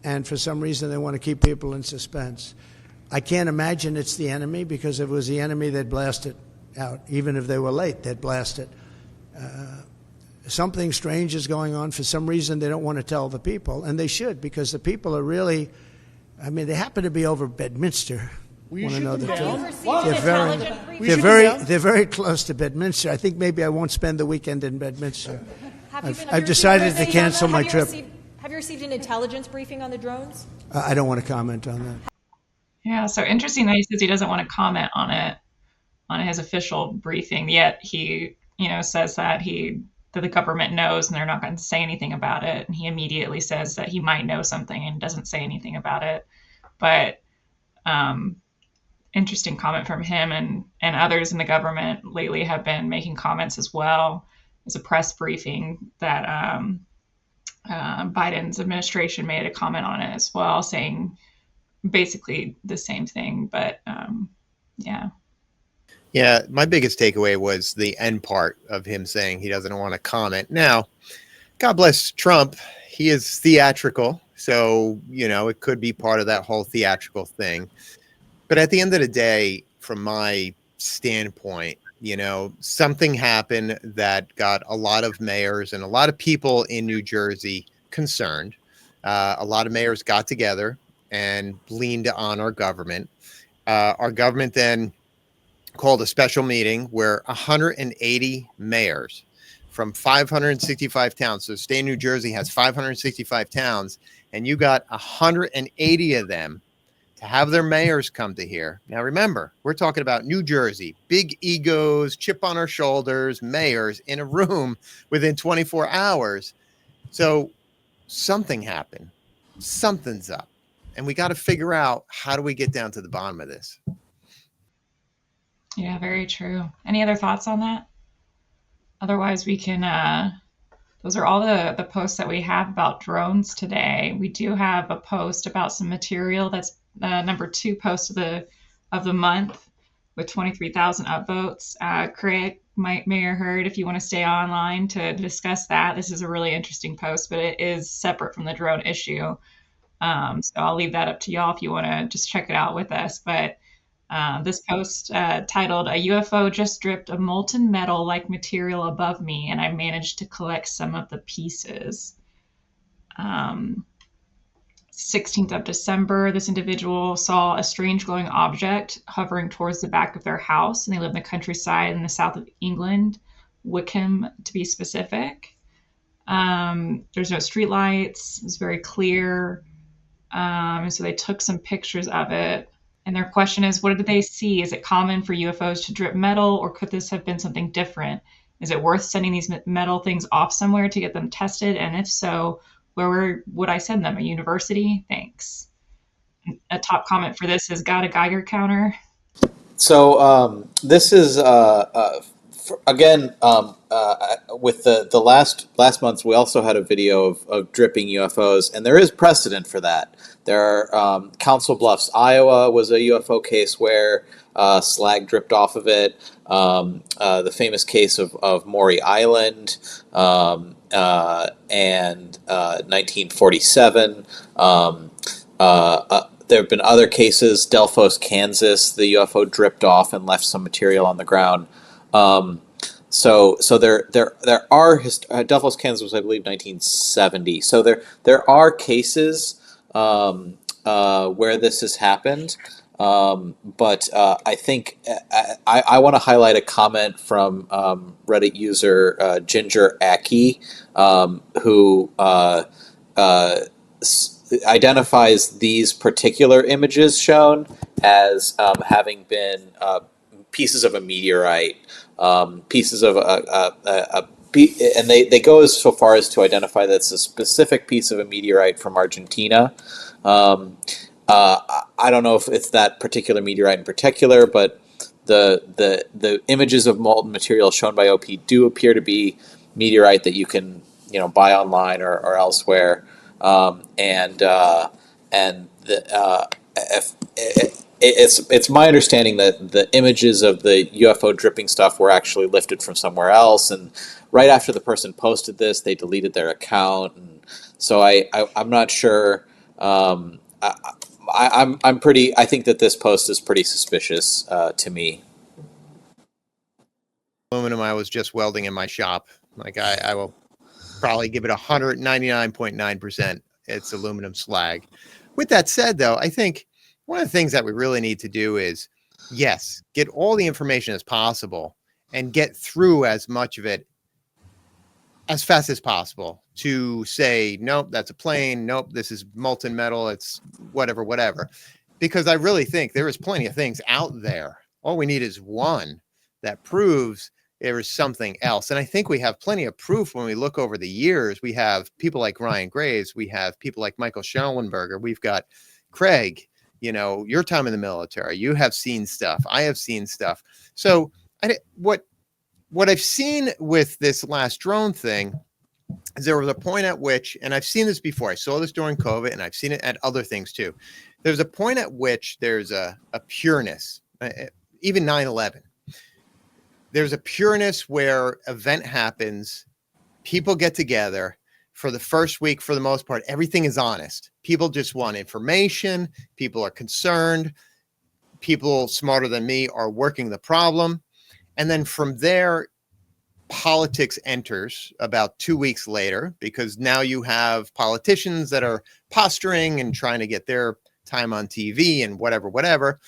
And for some reason, they want to keep people in suspense. I can't imagine it's the enemy, because if it was the enemy, they'd blast it out. Even if they were late, they'd blast it. Something strange is going on. For some reason, they don't want to tell the people, and they should, because the people are really, I mean, they happen to be over Bedminster. You Want to know the truth. They're very close to Bedminster. I think maybe I won't spend the weekend in Bedminster. I've decided to cancel my trip. Have you received an intelligence briefing on the drones? I don't want to comment on that. Yeah, so interesting that he says he doesn't want to comment on it on his official briefing, yet he, says that the government knows and they're not going to say anything about it. And he immediately says that he might know something and doesn't say anything about it. But interesting comment from him, and others in the government lately have been making comments as well. There's a press briefing that Biden's administration made a comment on it as well, saying basically the same thing. But Yeah, my biggest takeaway was the end part of him saying he doesn't want to comment. Now, God bless Trump. He is theatrical. So, it could be part of that whole theatrical thing. But at the end of the day, from my standpoint, something happened that got a lot of mayors and a lot of people in New Jersey concerned. A lot of mayors got together and leaned on our government. Our government then called a special meeting where 180 mayors from 565 towns. So state of New Jersey has 565 towns, and you got 180 of them to have their mayors come to here. Now, remember, we're talking about New Jersey, big egos, chip on our shoulders, mayors in a room within 24 hours. So something happened. Something's up. And we got to figure out, how do we get down to the bottom of this? Yeah, very true. Any other thoughts on that? Otherwise, we can, those are all the posts that we have about drones today. We do have a post about some material that's number 2 post of the month with 23,000 upvotes. Craig, Mayor Herd, if you want to stay online to discuss that, this is a really interesting post, but it is separate from the drone issue. So I'll leave that up to y'all if you want to just check it out with us. But this post titled, "A UFO just dripped a molten metal-like material above me, and I managed to collect some of the pieces." 16th of December, this individual saw a strange glowing object hovering towards the back of their house, and they live in the countryside in the south of England, Wickham to be specific. There's no street lights. It was very clear. And so they took some pictures of it. And their question is, what did they see? Is it common for UFOs to drip metal, or could this have been something different? Is it worth sending these metal things off somewhere to get them tested? And if so, where would I send them? A university? Thanks. A top comment for this is, got a Geiger counter? So this is again with the last month, we also had a video of dripping UFOs, and there is precedent for that. There are Council Bluffs, Iowa was a UFO case where slag dripped off of it. The famous case of Maury Island and 1947. There have been other cases. Delphos, Kansas, the UFO dripped off and left some material on the ground. So there are Delphos, Kansas was, I believe, 1970. So there are cases where this has happened. But I think I want to highlight a comment from Reddit user Ginger Aki, who identifies these particular images shown as having been pieces of a meteorite, pieces of and they go so far as to identify that it's a specific piece of a meteorite from Argentina. I don't know if it's that particular meteorite in particular, but the images of molten material shown by OP do appear to be meteorite that you can buy online or elsewhere. It's my understanding that the images of the UFO dripping stuff were actually lifted from somewhere else, and right after the person posted this, they deleted their account, and so I'm not sure. I'm pretty. I think that this post is pretty suspicious to me. Aluminum I was just welding in my shop. Like I will probably give it 199.9%. It's aluminum slag. With that said, though, I think one of the things that we really need to do is, yes, get all the information as possible and get through as much of it as fast as possible to say, nope, that's a plane. Nope, this is molten metal. It's whatever. Because I really think there is plenty of things out there. All we need is one that proves there is something else. And I think we have plenty of proof when we look over the years. We have people like Ryan Graves. We have people like Michael Schellenberger. We've got Craig, your time in the military. You have seen stuff. I have seen stuff. So what I've seen with this last drone thing is there was a point at which, and I've seen this before, I saw this during COVID and I've seen it at other things too. There's a point at which there's a pureness, even 9/11. There's a pureness where event happens, people get together for the first week. For the most part, everything is honest. People just want information. People are concerned. People smarter than me are working the problem. And then from there, politics enters about 2 weeks later, because now you have politicians that are posturing and trying to get their time on TV and whatever.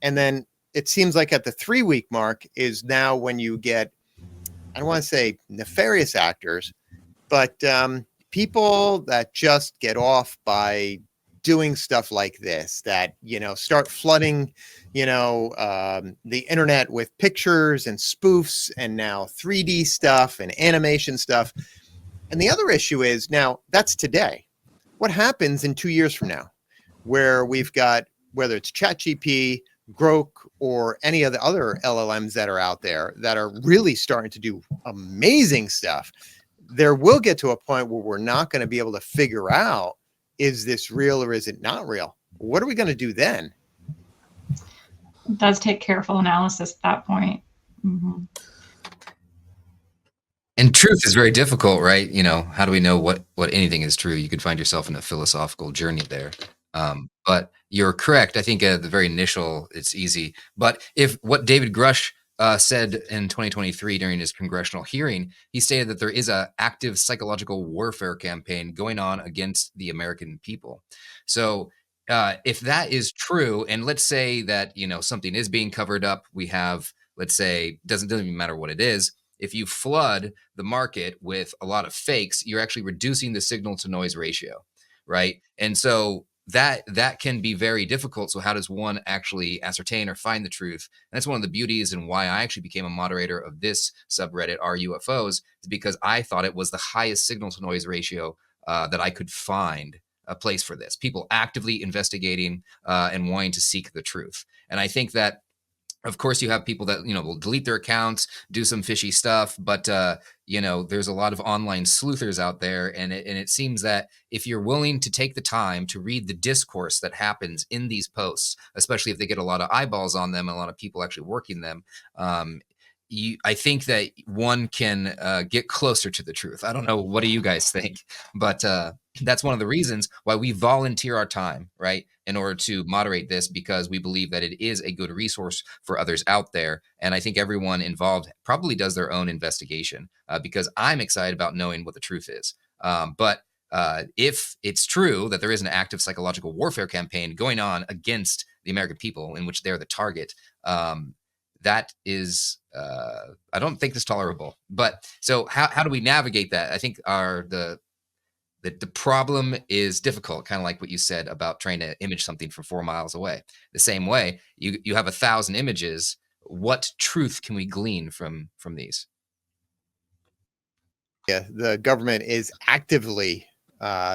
And then it seems like at the 3-week mark is now when you get, I don't want to say nefarious actors, but people that just get off by doing stuff like this, that, start flooding, the internet with pictures and spoofs and now 3D stuff and animation stuff. And the other issue is, now that's today. What happens in 2 years from now, where we've got, whether it's ChatGPT, Grok, or any of the other LLMs that are out there that are really starting to do amazing stuff, there will get to a point where we're not going to be able to figure out, is this real or is it not real? What are we going to do then? It does take careful analysis at that point. Mm-hmm. And truth is very difficult, right? How do we know what anything is true? You could find yourself in a philosophical journey there. But you're correct. I think at the very initial, it's easy. But if what David Grush said in 2023 during his congressional hearing, he stated that there is an active psychological warfare campaign going on against the American people. So if that is true, and let's say that, something is being covered up, we have, let's say, doesn't even matter what it is. If you flood the market with a lot of fakes, you're actually reducing the signal to noise ratio, right? And so that can be very difficult. So how does one actually ascertain or find the truth? And that's one of the beauties and why I actually became a moderator of this subreddit, Are UFOs, is because I thought it was the highest signal to noise ratio that I could find a place for this. People actively investigating and wanting to seek the truth. And I think that, of course, you have people that, will delete their accounts, do some fishy stuff, but, there's a lot of online sleuthers out there. And it seems that if you're willing to take the time to read the discourse that happens in these posts, especially if they get a lot of eyeballs on them and a lot of people actually working them, I think that one can get closer to the truth. I don't know. What do you guys think? But that's one of the reasons why we volunteer our time, right, in order to moderate this, because we believe that it is a good resource for others out there. And I think everyone involved probably does their own investigation because I'm excited about knowing what the truth is. But if it's true that there is an active psychological warfare campaign going on against the American people in which they're the target, that is, I don't think it's tolerable. But so how do we navigate that? I think the problem is difficult, kind of like what you said about trying to image something from 4 miles away. The same way, you have 1,000 images. What truth can we glean from these? Yeah, the government is actively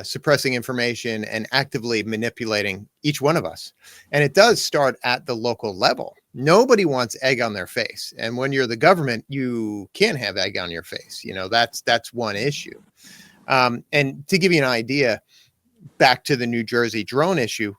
suppressing information and actively manipulating each one of us. And it does start at the local level. Nobody wants egg on their face. And when you're the government, you can't have egg on your face. That's one issue. And to give you an idea, back to the New Jersey drone issue,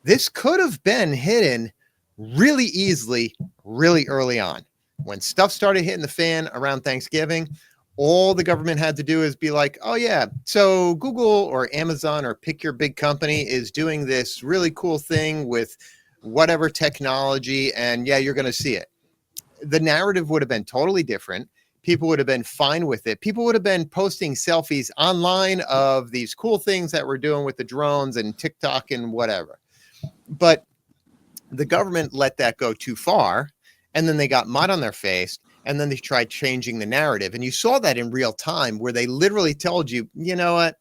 this could have been hidden really easily, really early on. When stuff started hitting the fan around Thanksgiving, all the government had to do is be like, oh yeah, so Google or Amazon or pick your big company is doing this really cool thing with whatever technology, and yeah, you're going to see it. The narrative would have been totally different. People would have been fine with it. People would have been posting selfies online of these cool things that we're doing with the drones and TikTok and whatever. But the government let that go too far, and then they got mud on their face, and then they tried changing the narrative. And you saw that in real time, where they literally told you, you know what,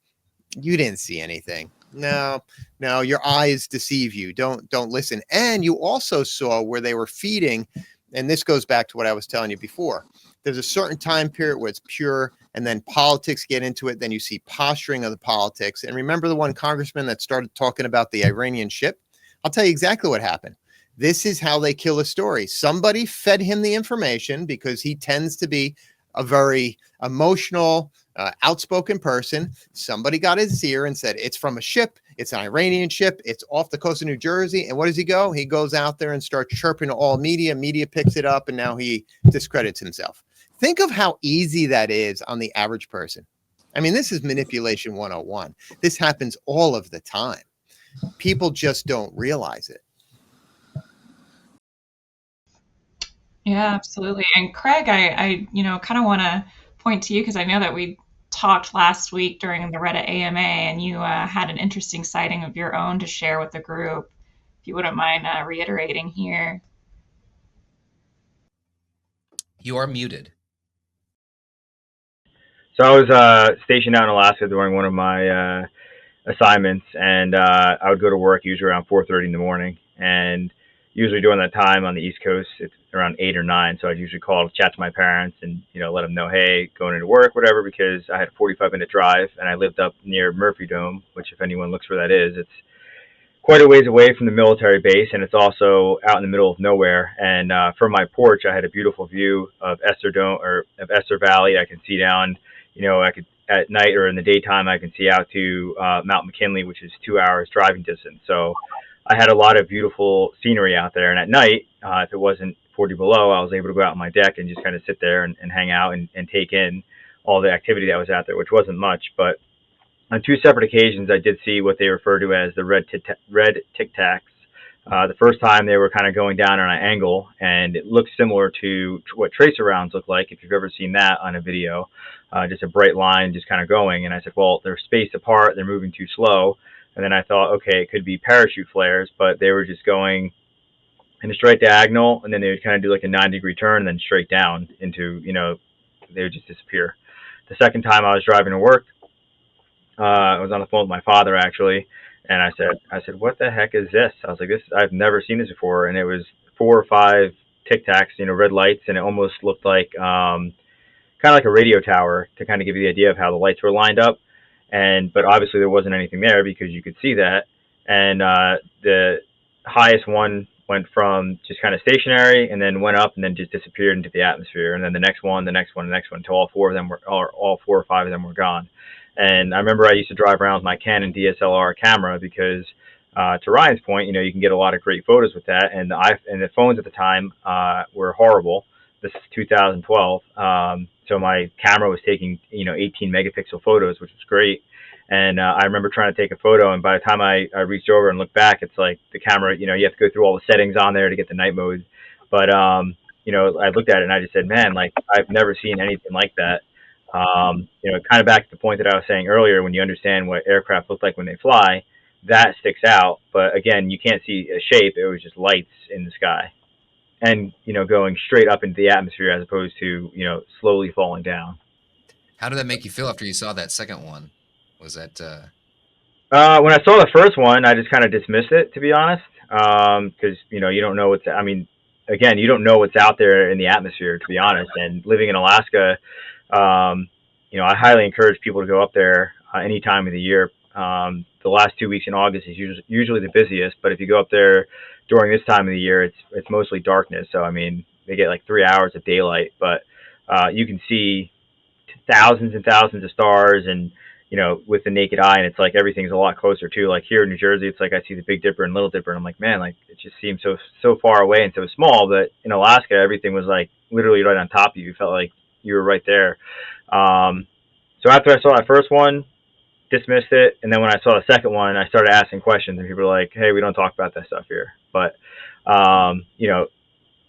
you didn't see anything. No, your eyes deceive you. Don't listen. And you also saw where they were feeding, and this goes back to what I was telling you before. There's a certain time period where it's pure, and then politics get into it. Then you see posturing of the politics. And remember the one congressman that started talking about the Iranian ship? I'll tell you exactly what happened. This is how they kill a story. Somebody fed him the information, because he tends to be a very emotional, outspoken person. Somebody got his ear and said, it's from a ship. It's an Iranian ship. It's off the coast of New Jersey. And what does he go? He goes out there and starts chirping to all media. Media picks it up, and now he discredits himself. Think of how easy that is on the average person. I mean, this is manipulation 101. This happens all of the time. People just don't realize it. Yeah, absolutely. And Craig, I kind of want to point to you, because I know that we talked last week during the Reddit AMA, and you had an interesting sighting of your own to share with the group. If you wouldn't mind reiterating here. You are muted. So I was stationed out in Alaska during one of my assignments, and I would go to work usually around 4:30 in the morning, and usually during that time on the East Coast, it's around 8 or 9. So I'd usually call to chat to my parents and, let them know, hey, going into work, whatever, because I had a 45-minute drive, and I lived up near Murphy Dome, which if anyone looks where that is, it's quite a ways away from the military base, and it's also out in the middle of nowhere. And from my porch, I had a beautiful view of Esther Dome, or of Esther Valley. I can see down, I could at night or in the daytime, I can see out to Mount McKinley, which is 2 hours driving distance. So I had a lot of beautiful scenery out there. And at night, if it wasn't 40 below, I was able to go out on my deck and just kind of sit there and hang out and take in all the activity that was out there, which wasn't much. But on 2 separate occasions, I did see what they refer to as the red Tic Tacs. The first time they were kind of going down on an angle, and it looked similar to what tracer rounds look like, if you've ever seen that on a video, just a bright line just kind of going. And I said, well, they're spaced apart, they're moving too slow. And then I thought, okay, it could be parachute flares, but they were just going in a straight diagonal, and then they would kind of do like a 9-degree turn and then straight down into, they would just disappear. The second time I was driving to work, I was on the phone with my father actually, and I said, what the heck is this? I was like, I've never seen this before. And it was 4 or 5 Tic Tacs, red lights, and it almost looked like kind of like a radio tower, to kind of give you the idea of how the lights were lined up. But obviously there wasn't anything there, because you could see that. And the highest one went from just kind of stationary, and then went up, and then just disappeared into the atmosphere. And then the next one, until all 4 or 5 of them were gone. And I remember I used to drive around with my Canon DSLR camera, because to Ryan's point, you can get a lot of great photos with that. And the phones at the time were horrible. This is 2012. So my camera was taking, 18 megapixel photos, which was great. And I remember trying to take a photo, and by the time I reached over and looked back, it's like the camera, you have to go through all the settings on there to get the night mode. But, I looked at it and I just said, man, like, I've never seen anything like that. Kind of back to the point that I was saying earlier, when you understand what aircraft look like when they fly, that sticks out. But again, you can't see a shape. It was just lights in the sky, and, going straight up into the atmosphere, as opposed to, slowly falling down. How did that make you feel after you saw that second one? Was that when I saw the first one, I just kind of dismissed it, to be honest, because you don't know again, you don't know what's out there in the atmosphere, to be honest. And living in Alaska, I highly encourage people to go up there any time of the year. The last 2 weeks in August is usually the busiest, but if you go up there during this time of the year, it's mostly darkness. So I mean, they get like 3 hours of daylight, but you can see thousands and thousands of stars, and with the naked eye, and it's like everything's a lot closer too. Like here in New Jersey, it's like I see the Big Dipper and Little Dipper, and I'm like, man, like it just seems so far away and so small. But in Alaska, everything was like literally right on top of you. You felt like you were right there. So after I saw that first one, dismissed it, and then when I saw the second one, I started asking questions, and people were like, hey, we don't talk about that stuff here. But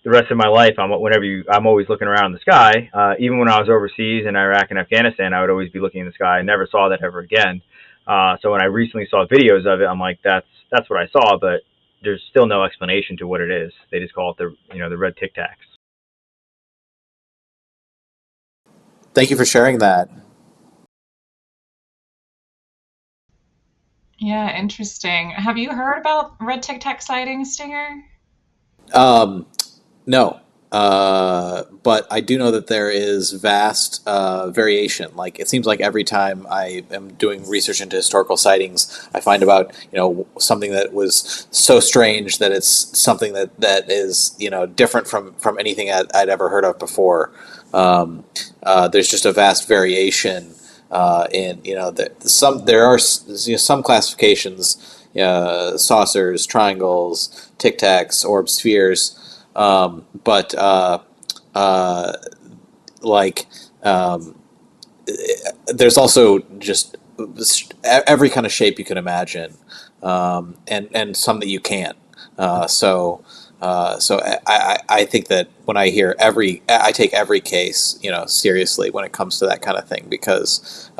the rest of my life, I'm always looking around the sky. Even when I was overseas in Iraq and Afghanistan, I would always be looking in the sky. I never saw that ever again. So when I recently saw videos of it, I'm like, that's what I saw, but there's still no explanation to what it is. They just call it the red Tic Tacs. Thank you for sharing that. Yeah, interesting. Have you heard about red Tic Tac sightings, Stinger? No. But I do know that there is vast variation. Like, it seems like every time I am doing research into historical sightings, I find about something that was so strange that it's something that is different from anything I'd ever heard of before. There's just a vast variation in there are some classifications, saucers, triangles, tic tacs, orbs, spheres. But there's also just every kind of shape you can imagine, and some that you can't. So I think that when I hear I take every case seriously when it comes to that kind of thing, because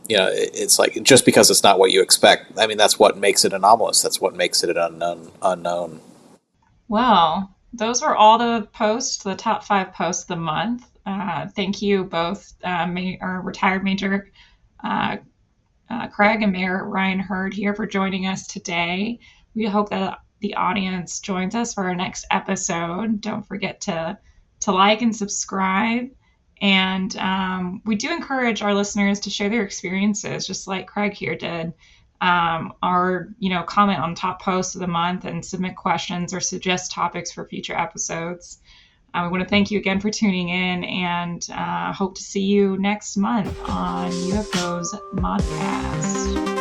it's like, just because it's not what you expect, I mean, that's what makes it anomalous. That's what makes it an unknown. Well, those were all the top 5 posts of the month. Thank you both, our retired Major Craig and Mayor Ryan Herd here for joining us today. We hope that the audience joins us for our next episode. Don't forget to like and subscribe. And we do encourage our listeners to share their experiences, just like Craig here did. Comment on top posts of the month and submit questions or suggest topics for future episodes. We want to thank you again for tuning in, and hope to see you next month on UFOs Modcast.